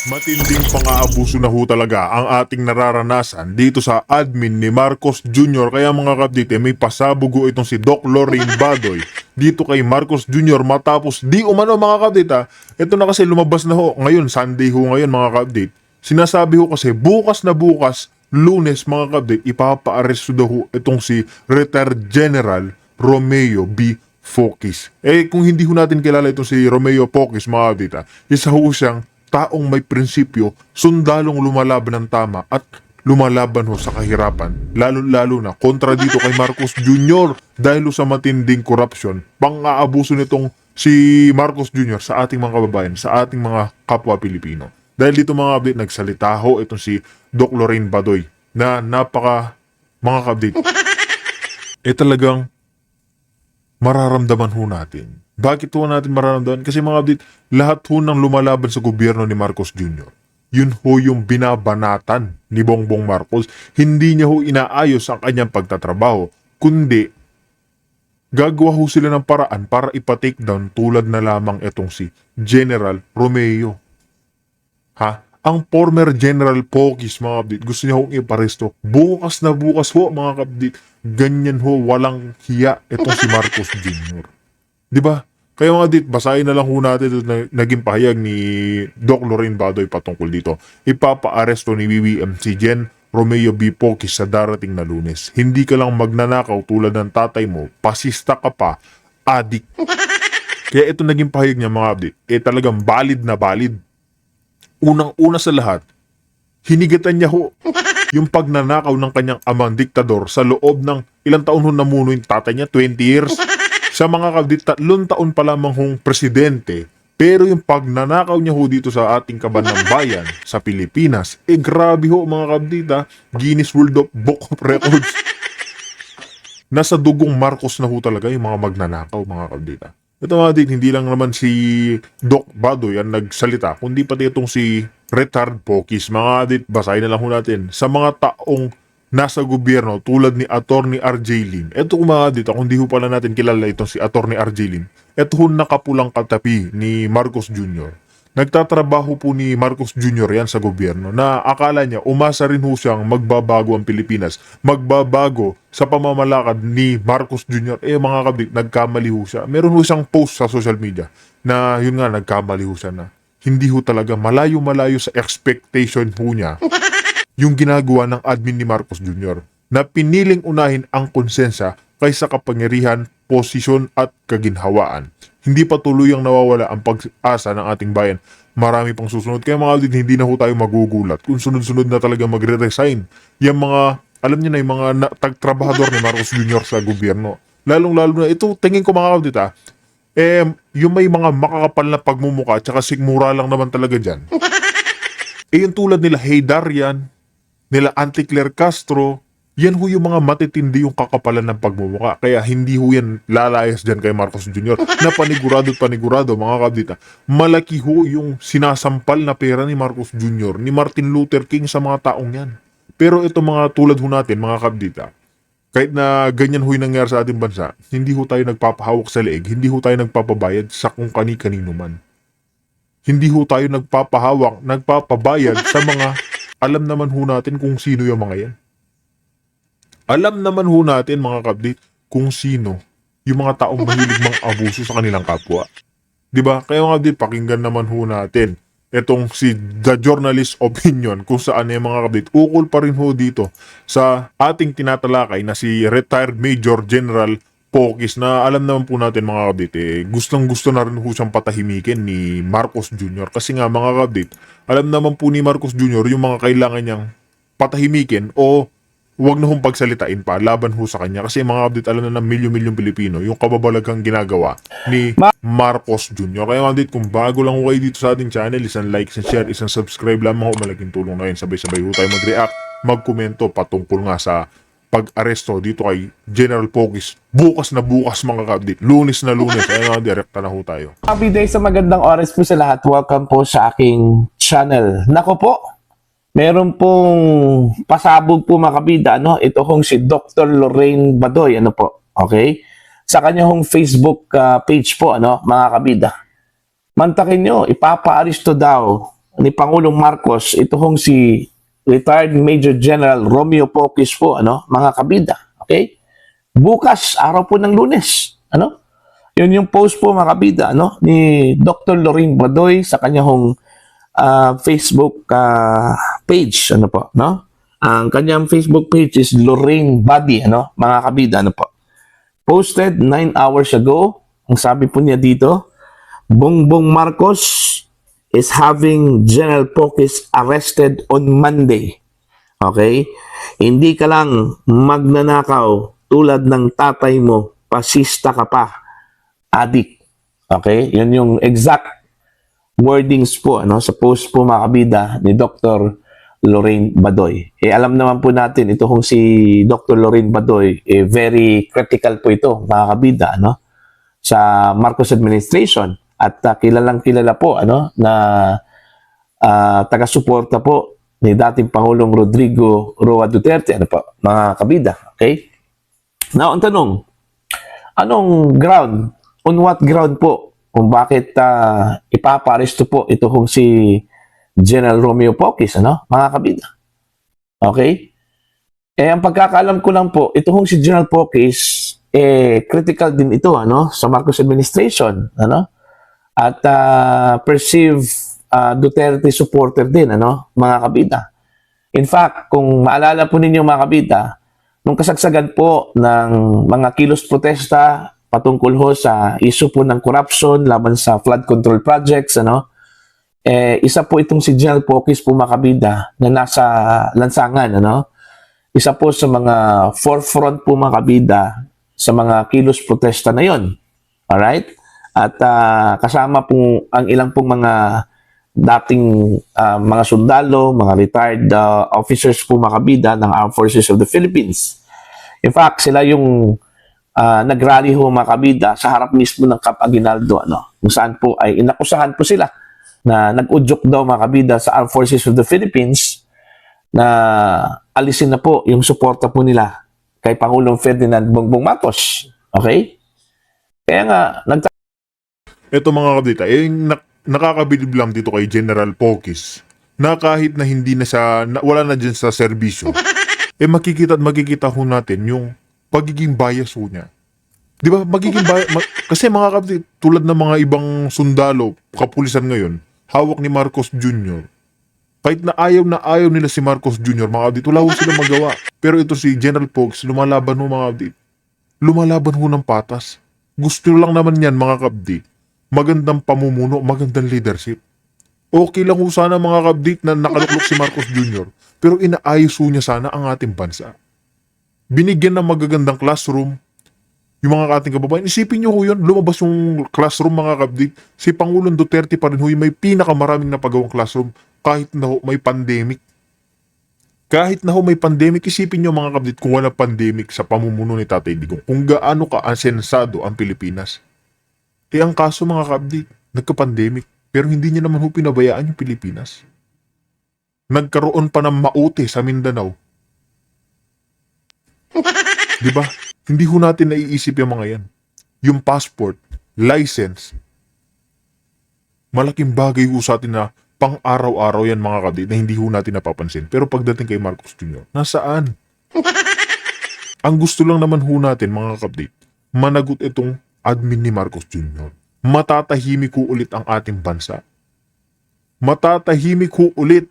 Matinding pang-aabuso na ho talaga ang ating nararanasan dito sa admin ni Marcos Jr. Kaya mga kapdite, may pasabog ho itong si Doc Lorraine Badoy dito kay Marcos Jr. matapos di umano mga kapdite. Ito na kasi lumabas na ho ngayon, Sunday ho ngayon mga kapdite. Sinasabi ho kasi bukas na bukas, Lunes mga kapdite, ipapa-aresto daw ho itong si retired General Romeo B. Fokis. Kung hindi ho natin kilala itong si Romeo Fokis mga kapdite, isa ho siyang taong may prinsipyo, sundalong lumalaban ng tama at lumalaban ho sa kahirapan, lalo-lalo na kontra dito kay Marcos Jr. dahil ho sa matinding korupsyon, pang-aabuso nitong si Marcos Jr. sa ating mga kababayan, sa ating mga kapwa Pilipino. Dahil dito mga update, nagsalita ho itong si Doc Lorraine Badoy na napaka mga update. Talagang mararamdaman ho natin. Bakit ho natin mararamdaman? Kasi mga update, lahat ho ng lumalaban sa gobyerno ni Marcos Jr., yun ho yung binabanatan ni Bongbong Marcos. Hindi niya ho inaayos ang kanyang pagtatrabaho, kundi gagawa ho sila ng paraan para ipa-take down tulad na lamang itong si General Romeo. Ang former General Fokis mga kapdit, gusto niya hong iparesto. Bukas na bukas ho mga kapdit, ganyan ho, walang hiya itong si Marcos Jr. Diba? Kaya mga dit, basahin na lang ho natin na naging pahayag ni Doc Lorraine Badoy patungkol dito. Ipapa-aresto ni BBM si Gen Romeo B. Fokis sa darating na Lunes. Hindi ka lang magnanakaw tulad ng tatay mo, pasista ka pa, adik. Kaya ito naging pahayag niya mga abdi, talagang valid na valid. Unang-una sa lahat, hinigatan niya ho yung pagnanakaw ng kanyang amang diktador sa loob ng ilang taon ho namuno yung tatay niya, 20 years. Sa mga kabdit, 3 taon pa lamang hong presidente, pero yung pagnanakaw niya ho dito sa ating kabanang bayan, sa Pilipinas, grabe ho mga kabdita, Guinness World of Book of Records. Nasa dugong Marcos na ho talaga yung mga magnanakaw mga kabdita. Ito mga kabdit, hindi lang naman si Doc Badoy ang nagsalita, kundi pati itong si Retired Fokis. Mga kabdit, basahin na lang ho natin. Sa mga taong nasa gobyerno tulad ni Attorney RJ Lim. Ito mga dito, kung di ho pala natin kilala itong si Attorney RJ Lim. Ito ho nakapulang katapi ni Marcos Jr. Nagtatrabaho po ni Marcos Jr. yan sa gobyerno na akala niya umasa rin ho siyang magbabago ang Pilipinas. Magbabago sa pamamalakad ni Marcos Jr. Mga kabdik, nagkamali ho siya. Meron ho siyang post sa social media na yun nga, nagkamali ho siya na hindi ho talaga malayo-malayo sa expectation ho niya yung ginagawa ng admin ni Marcos Jr. na piniling unahin ang konsensya kaysa kapangyarihan, posisyon at kaginhawaan. Hindi pa tuluyang nawawala ang pag-asa ng ating bayan. Marami pang susunod. Kaya mga aldin, hindi na ho tayo magugulat kung sunod-sunod na talaga magre-resign. Yung mga, alam niyo na, yung mga tagtrabahador ni Marcos Jr. sa gobyerno. Lalong-lalo na, ito, tingin ko mga aldita, yung may mga makakapal na pagmumuka at saka sigmura lang naman talaga dyan. Yung tulad nila Haydarian, nila Anticler Castro, yan ho yung mga matitindi yung kakapalan ng pagmumuka. Kaya hindi ho yan lalayas dyan kay Marcos Jr. na panigurado at panigurado, mga kabdita. Malaki ho yung sinasampal na pera ni Marcos Jr., ni Martin Luther King sa mga taong yan. Pero ito mga tulad ho natin, mga kabdita, kahit na ganyan ho yung nangyari sa ating bansa, hindi ho tayo nagpapahawak sa leeg, hindi ho tayo nagpapabayad sa kung kani-kanino man. Hindi ho tayo nagpapahawak, nagpapabayad sa mga alam naman ho natin kung sino yung mga yan. Alam naman ho natin mga kabdit kung sino yung mga taong mahilig mang abuso sa kanilang kapwa. Diba? Kaya mga kabdit, pakinggan naman ho natin itong si The Journalist Opinion kung saan yung mga kabdit. Ukol pa rin ho dito sa ating tinatalakay na si Retired Major General Fokis na alam naman po natin mga kabdit, gustong-gusto na rin ho siyang patahimikin ni Marcos Jr. Kasi nga mga kabdit, alam naman po ni Marcos Jr. yung mga kailangan niyang patahimikin o huwag na hong pagsalitain pa laban ho sa kanya. Kasi mga kabdit, alam na ng milyon-milyong Pilipino yung kababalaghang ginagawa ni Marcos Jr. Kaya mga kabdit, kung bago lang ho kayo dito sa ating channel, isang like, isang share, isang subscribe lamang ho, malaking tulong na yun. Sabay-sabay ho tayo mag-react, magkomento patungkol nga sa pag-aresto dito kay General Fokis. Bukas na bukas mga kabdit. Lunes na Lunes. Ayun, direkta na ho tayo. Happy day sa magandang oras po sa lahat. Welcome po sa aking channel. Nako po, meron pong pasabog po mga kabida. Ito kong si Dr. Lorraine Badoy. Okay? Sa kanyang Facebook page po, mga kabida. Mantakin nyo, ipapa-aristo daw ni Pangulong Marcos, ito hong si retired Major General Romeo Pocis po, mga kabida. Okay? Bukas, araw po ng Lunes, Yun yung post po mga kabida, ni Dr. Lorraine Badoy sa kanyang Facebook page, Ang kanyang Facebook page is Lorraine Body, mga kabida, po. Posted 9 hours ago. Ang sabi po niya dito, Bongbong Marcos is having General Pocis arrested on Monday. Okay? Hindi ka lang magnanakaw tulad ng tatay mo, pasista ka pa, adik. Okay? Yan yung exact wordings po sa post po mga kabida ni Dr. Lorraine Badoy. Alam naman po natin, ito kung si Dr. Lorraine Badoy, very critical po ito mga kabida sa Marcos administration. At kilalang kilala po na taga-suporta po ni dating Pangulong Rodrigo Roa Duterte, mga kabida. Okay? Now, ang tanong, anong ground, on what ground po, kung bakit ipaparesto po ito kung si General Romeo Pocis, mga kabida. Okay? Ang pagkakaalam ko lang po, ito kung si General Pocis, critical din ito, sa Marcos administration, at perceived Duterte supporter din, mga kabida. In fact, kung maalala po ninyo mga kabida, nung kasagsagan po ng mga kilos protesta patungkol ho sa issue po ng corruption laban sa flood control projects, isa po itong si General Pocis po mga kabida na nasa lansangan, isa po sa mga forefront po mga kabida sa mga kilos protesta na yon. Alright? At kasama po ang ilang pong mga dating mga sundalo, mga retired officers po mga kabida ng Armed Forces of the Philippines. In fact, sila yung nagrally ho mga kabida sa harap mismo ng Cap Aguinaldo, kung saan po ay inakusahan po sila na nag-udyok daw mga kabida sa Armed Forces of the Philippines na alisin na po yung suporta po nila kay Pangulong Ferdinand Bongbong Marcos. Okay? Kaya nga, Ito mga kabdita, nakakabilib lang dito kay General Pocis na kahit na hindi na siya, wala na dyan sa serbisyo, makikita ho natin yung pagiging bias ho niya. Di ba? Magiging bias, kasi mga kabdita, tulad ng mga ibang sundalo, kapulisan ngayon, hawak ni Marcos Jr., kahit na ayaw nila si Marcos Jr., mga kabdita, wala ho silang magawa. Pero ito si General Pocis, lumalaban ho mga kabdita. Lumalaban ho ng patas. Gusto lang naman yan mga kabdita. Magandang pamumuno, magandang leadership. Okay lang ho sana mga kabdit na nakaluklok si Marcos Jr. Pero inaayos ho niya sana ang ating bansa. Binigyan ng magagandang classroom yung mga ating kababayan. Isipin nyo ho yun, lumabas yung classroom mga kabdit. Si Pangulong Duterte pa rin ho yung may pinakamaraming napagawang classroom kahit na ho may pandemic. Kahit na ho may pandemic, isipin nyo mga kabdit kung wala pandemic sa pamumuno ni Tatay Digong, kung gaano ka asensado ang Pilipinas. Ang kaso mga kabdi, nagka-pandemic, pero hindi niya naman ho pinabayaan yung Pilipinas. Nagkaroon pa ng maute sa Mindanao. Diba? Hindi ho natin naiisip yung mga yan. Yung passport, license, malaking bagay ho sa atin na pang-araw-araw yan mga kabdi na hindi ho natin napapansin. Pero pagdating kay Marcos Jr., nasaan? Ang gusto lang naman ho natin mga kabdi, managot itong admin ni Marcos Jr. Matatahimik ho ulit ang ating bansa. Matatahimik ho ulit.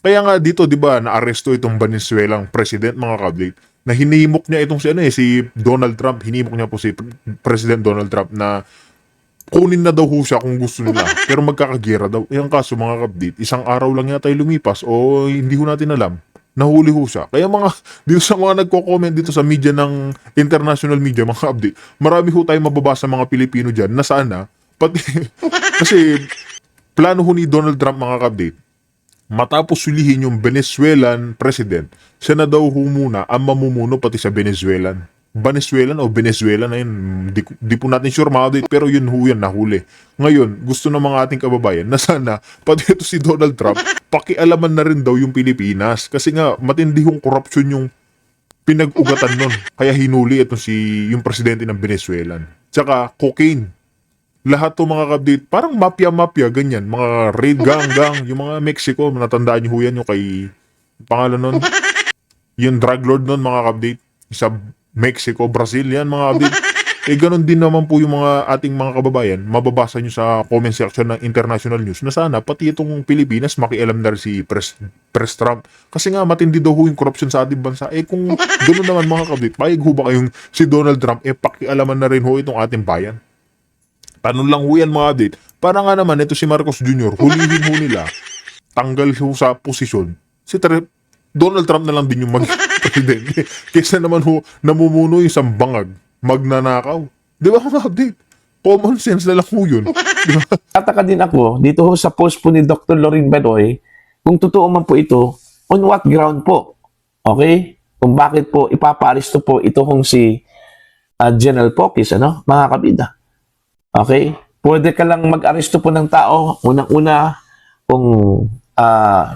Kaya nga dito, di ba, naaresto itong Venezuelang president, mga kablit, na hinimok niya itong si Donald Trump. Hinimok niya po si President Donald Trump na kunin na daw ho siya kung gusto nila. Pero magkakagera daw. Ang kaso, mga kablit, isang araw lang yata lumipas o hindi ho natin alam. Nahuli ho siya. Kaya dito sa mga nagko-comment dito sa media ng international media, mga update, marami ho tayong mababasa mga Pilipino dyan na sana, kasi plano ho ni Donald Trump mga update, matapos sulihin yung Venezuelan president, siya na daw ho muna ang mamumuno pati sa Venezuelan o Venezuela na yun, di po natin sure mga update, pero yun ho yan, nahuli. Ngayon, gusto ng mga ating kababayan na sana, pati ito si Donald Trump, pakialaman na rin daw yung Pilipinas. Kasi nga, matindi yung corruption yung pinag-ugatan nun. Kaya hinuli ito yung presidente ng Venezuelan. Tsaka, cocaine. lahat to mga kabdit, parang mafia-mafia, ganyan. Mga raid gang-gang, yung mga Mexico, natandaan nyo ho yan yung kay, pangalan nun, yung drug lord nun mga kabdit, sa Mexico, Brazil, yan mga kabdit. Eh, ganun din naman po yung mga ating mga kababayan, mababasa nyo sa comment section ng international news na sana pati itong Pilipinas makialam na rin si Press Trump. Kasi nga matindi daw ho yung korupsyon sa ating bansa. Eh kung gano'n naman mga kabdit, payag ho ba kayong si Donald Trump, eh pakialaman na rin ho itong ating bayan. Tanong lang ho yan mga kabdit. Para nga naman ito si Marcos Jr., hulihin ho nila, tanggal ho sa posisyon. Donald Trump na lang din yung mag-presidente. Kesa naman ho, namumuno yung isang bangag, magnanakaw. Di ba mga update? Common sense na lang ho yun. Di ba? Tataka din ako, dito ho sa post po ni Dr. Lorraine Badoy, kung totoo man po ito, on what ground po? Okay? Kung bakit po ipapaaresto po ito kung si General Pokis, ano? Mga kabida. Okay? Pwede ka lang mag-aresto po ng tao, unang-una, kung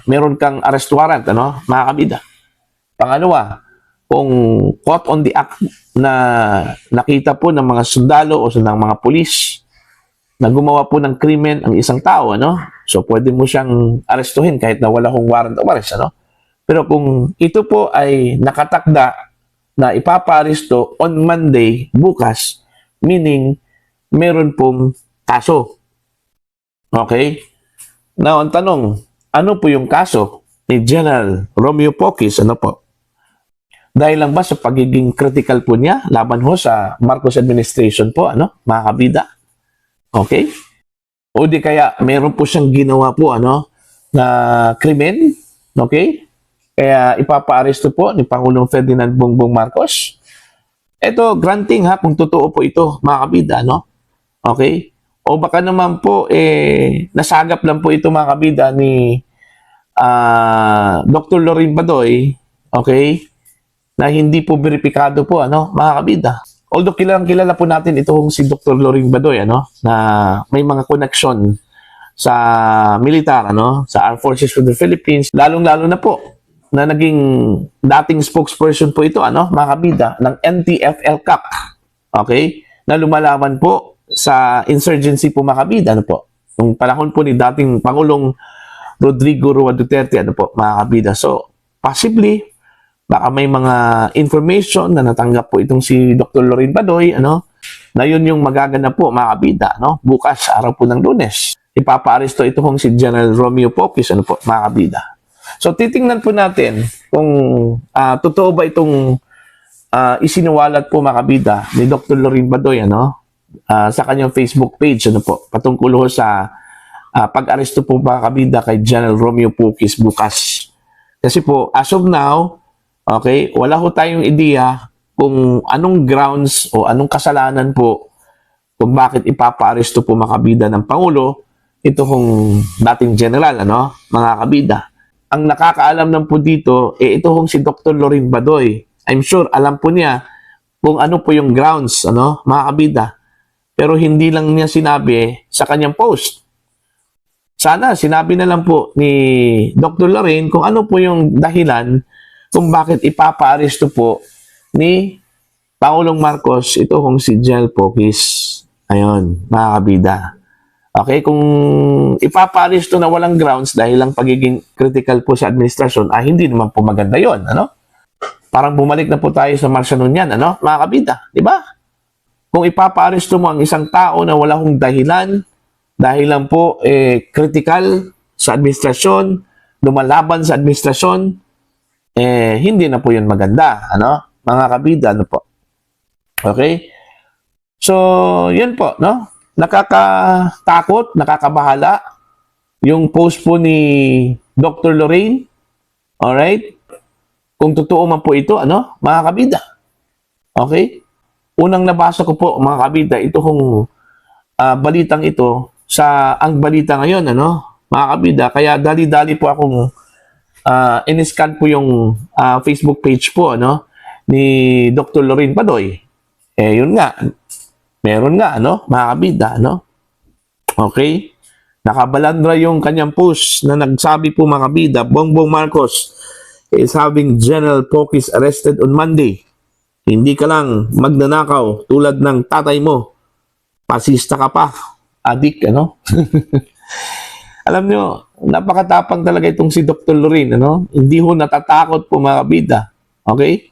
meron kang arrest warrant, ano? Mga kabida. Pangalawa, kung caught on the act na nakita po ng mga sundalo o ng mga pulis na gumawa po ng krimen ang isang tao, ano? So, pwede mo siyang arestuhin kahit na wala kong warrant of arrest, ano? Pero kung ito po ay nakatakda na ipapaaresto on Monday, bukas, meaning meron pong kaso. Okay? Now, ang tanong, ano po yung kaso ni General Romeo Pokis, ano po? Dahil lang ba sa pagiging critical po niya laban ho sa Marcos administration po, ano, mga kabida? Okay? O di kaya meron po siyang ginawa po, ano, na krimen, okay? Kaya ipapaaresto po ni Pangulong Ferdinand Bongbong Marcos. Ito, granting ha, kung totoo po ito, mga kabida, no? Okay? O baka naman po, nasagap lang po ito, mga kabida, ni Dr. Lorraine Badoy, okay? Na hindi po beripikado po, ano, mga kabida. Although kilala po natin itong si Dr. Lorraine Badoy, ano, na may mga connection sa militar, ano, sa Armed Forces of the Philippines, lalong-lalo na po na naging dating spokesperson po ito, ano, mga kabida, ng NTF-ELCAC, okay, na lumalaban po sa insurgency po, mga kabida, ano po, nung panahon po ni dating Pangulong Rodrigo Roa Duterte, ano po, mga kabida. So, possibly, baka may mga information na natanggap po itong si Dr. Lorraine Badoy, ano, na yun yung magaganap po, mga kabida, no? Bukas, araw po ng Lunes, ipapaaresto ito kung si General Romeo Pokis, ano po, mga kabida. So, titingnan po natin kung totoo ba itong isinuwalat po, mga kabida, ni Dr. Lorraine Badoy, ano, sa kanyang Facebook page, ano po, patungkol ho sa pag-aresto po, mga kabida, kay General Romeo Pokis bukas. Kasi po, as of now, okay, wala ho tayong ideya kung anong grounds o anong kasalanan po kung bakit ipapaaresto po, mga kabida, ng Pangulo ito kung dating general, ano, mga kabida. Ang nakakaalam lang po dito, ito kung si Dr. Lorraine Badoy. I'm sure alam po niya kung ano po yung grounds, ano, mga kabida. Pero hindi lang niya sinabi sa kanyang post. Sana sinabi na lang po ni Dr. Lorraine kung ano po yung dahilan kung bakit ipapaaresto po ni Pangulong Marcos ito kung si General Pokis. Ayun, mga kabida. Okay, kung ipapaaresto na walang grounds dahil lang pagiging critical po sa administrasyon, hindi naman po maganda yon, ano? Parang bumalik na po tayo sa Marcia Nunyan, ano, mga kabida, di ba? Kung ipapaaresto mo ang isang tao na wala hong dahilan, dahil lang po critical sa administrasyon, lumalaban sa administrasyon, hindi na po yun maganda, ano, mga kabida, ano po. Okay? So, yun po, no? Nakakatakot, nakakabahala yung post po ni Dr. Lorraine. Alright? Kung totoo man po ito, ano, mga kabida. Okay? Unang nabasa ko po, mga kabida, ito kung balitang ito sa ang balita ngayon, ano, mga kabida. Kaya dali-dali po akong in-scan po yung Facebook page po, ano, ni Dr. Lorraine Badoy. Yun nga, meron nga, ano, mga kabida, ano? Okay? Nakabalandra yung kanyang post na nagsabi po, mga kabida, Bongbong Marcos is having General Pokis arrested on Monday. Hindi ka lang magnanakaw tulad ng tatay mo. Pasista ka pa. adik, ano? Alam nyo, napakatapang talaga itong si Dr. Lorraine, ano? Hindi ho natatakot po mga kabida. Okay?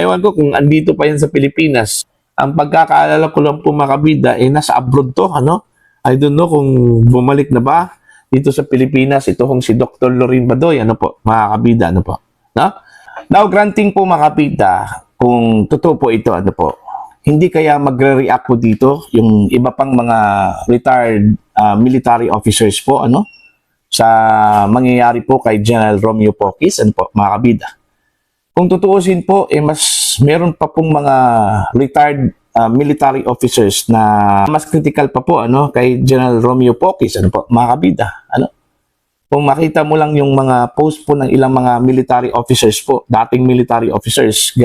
Ewan ko kung andito pa yan sa Pilipinas. Ang pagkakaalala ko lang po mga kabida, nasa abroad to, ano? I don't know kung bumalik na ba dito sa Pilipinas. Ito kung si Dr. Lorraine Badoy, ano po, mga kabida, ano po. No? Now, granting po mga kabida, kung totoo po ito, ano po, hindi kaya magre-react po dito yung iba pang mga retired military officers po, ano, sa mangyayari po kay General Romeo Pocis, ano po, mga kabida. Kung tutuusin po, mas meron pa pong mga retired military officers na mas critical pa po, ano, kay General Romeo Pocis, ano po, mga kabida, ano. Kung makita mo lang yung mga post po ng ilang mga military officers po, dating military officers,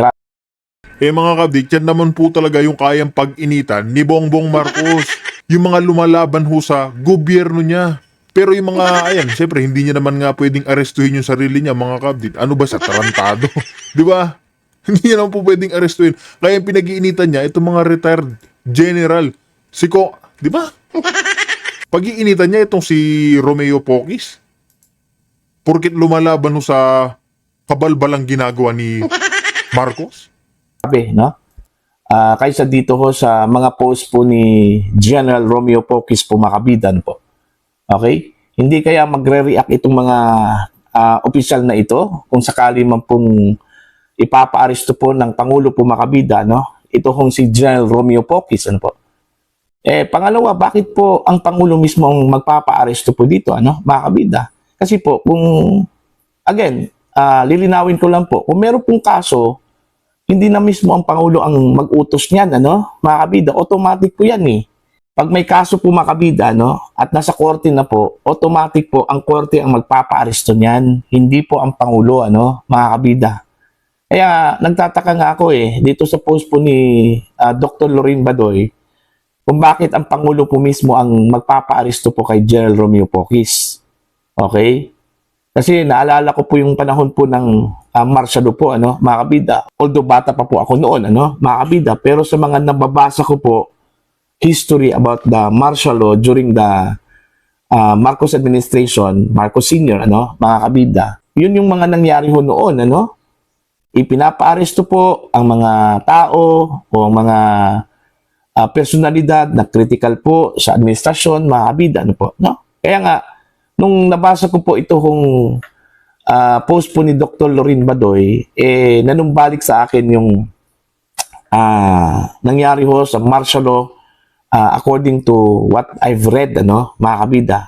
Mga kabdik, yan naman po talaga yung kayang pag-initan ni Bongbong Marcos. Yung mga lumalaban ho sa gobyerno niya. Pero yung mga, ayan, siyempre, hindi niya naman nga pwedeng arestuhin yung sarili niya, mga kabdik. Ano ba sa tarantado? Di ba? Hindi niya naman po pwedeng arestuhin. Kaya yung pinag-iinitan niya, itong mga retired general. Di ba? Pag-iinitan niya itong si Romeo Pocis. Porkit lumalaban ho sa kabalbalang ginagawa ni Marcos. grabe, no? Kaysa dito ho sa mga post po ni General Romeo Pocis po makabidan po. Okay? Hindi kaya magre-react itong mga opisyal na ito kung sakali man pong ipapa-aresto po ng Pangulo po makabida, no? Ito hong si General Romeo Pocis, ano po? Pangalawa, bakit po ang Pangulo mismo ang magpapa-aresto po dito, ano? Makabida. Kasi po, kung, again, lilinawin ko lang po, kung meron pong kaso, hindi na mismo ang Pangulo ang mag-utos niyan, ano? Mga kabida, automatic po yan eh. Pag may kaso po mga kabida, no? At nasa korte na po, automatic po ang korte ang magpapa-aresto niyan. Hindi po ang Pangulo, ano? Mga kabida. Kaya nagtataka nga ako dito sa post po ni Dr. Lorraine Badoy, kung bakit ang Pangulo po mismo ang magpapa-aresto po kay General Romeo Pocis. Okay? Kasi naalala ko po yung panahon po ng martial law po, ano, mga kabida. Although bata pa po ako noon, ano, mga kabida. Pero sa mga nababasa ko po, history about the martial law during the Marcos administration, Marcos Sr., ano, mga kabida. Yun yung mga nangyari ho noon, ano. Ipinapa-aresto po ang mga tao o mga personalidad na critical po sa administrasyon, mga kabida, ano po, no? Kaya nga, nung nabasa ko po ito kung post po ni Dr. Lorraine Badoy, nanumbalik sa akin yung nangyari ho sa martial law according to what I've read, ano, mga kabida,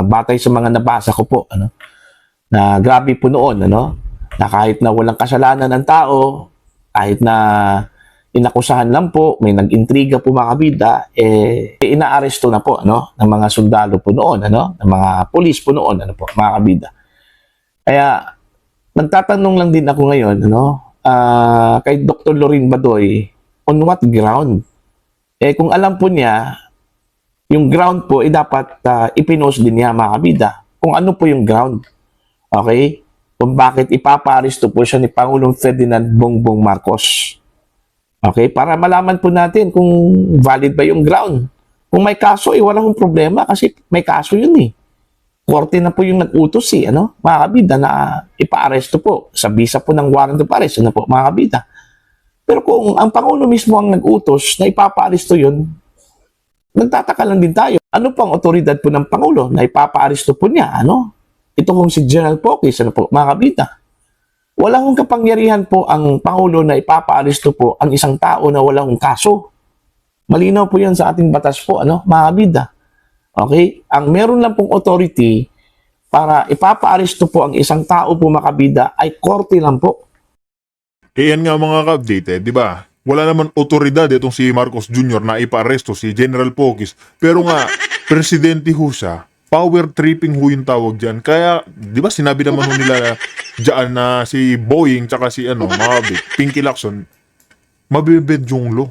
batay sa mga nabasa ko po, ano, na grabe po noon, ano, na kahit na walang kasalanan ng tao, kahit na inakusahan lang po, may nag-intriga po mga kabida, inaaresto na po, ano, ng mga sundalo po noon, ano, ng mga pulis po noon, ano po, mga kabida. Kaya, nagtatanong lang din ako ngayon, ano, kay Dr. Lorraine Badoy, on what ground? Kung alam po niya, yung ground po, dapat ipinost din niya, mga kabida. Kung ano po yung ground. Okay? Kung bakit ipapa-aresto po siya ni Pangulong Ferdinand Bongbong Marcos. Okay, para malaman po natin kung valid ba yung ground. Kung may kaso, walang problema kasi may kaso yun eh. Korte na po yung nag-utos ano, mga kabida, na ipa-aresto po sa bisa po ng warrant of arrest, ano po, mga kabida. Pero kung ang Pangulo mismo ang nag-utos na ipapa-aresto yun, nagtataka lang din tayo. Ano pang otoridad po ng Pangulo na ipapa-aresto po niya, ano? Ito kung si General Pocis, ano po, mga kabida. Walang kapangyarihan po ang Pangulo na ipapa-aresto po ang isang tao na walang kaso. Malinaw po yan sa ating batas po, ano, mga kabida. Okay? Ang meron lang pong authority para ipapa-aresto po ang isang tao po makabida ay korte lang po. Yan nga mga ka-update, di ba? Wala naman otoridad itong si Marcos Jr. na ipa-aresto si General Pocis. Pero nga, presidente ho siya. Power tripping ho yung tawag dyan. Kaya, di ba sinabi naman ho nila dyan na si Boeing tsaka si Pinky Lacson, mabibed yung law.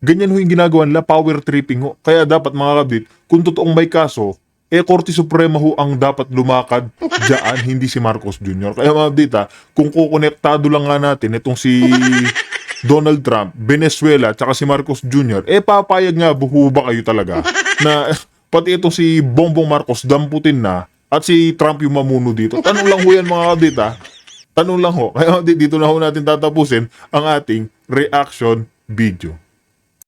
Ganyan ho yung ginagawa nila, power tripping ho. Kaya dapat mga kabit, kung totoong may kaso, Korte Suprema ho ang dapat lumakad dyan, hindi si Marcos Jr. Kaya mga kabit kung kukonektado lang nga natin itong si Donald Trump, Venezuela, tsaka si Marcos Jr., papayag nga buho ba kayo talaga na pati itong si Bongbong Marcos damputin na at si Trump yung mamuno dito? Tanong lang ho yan mga kadita. Tanong lang ho. Kaya dito na ho natin tatapusin ang ating reaction video.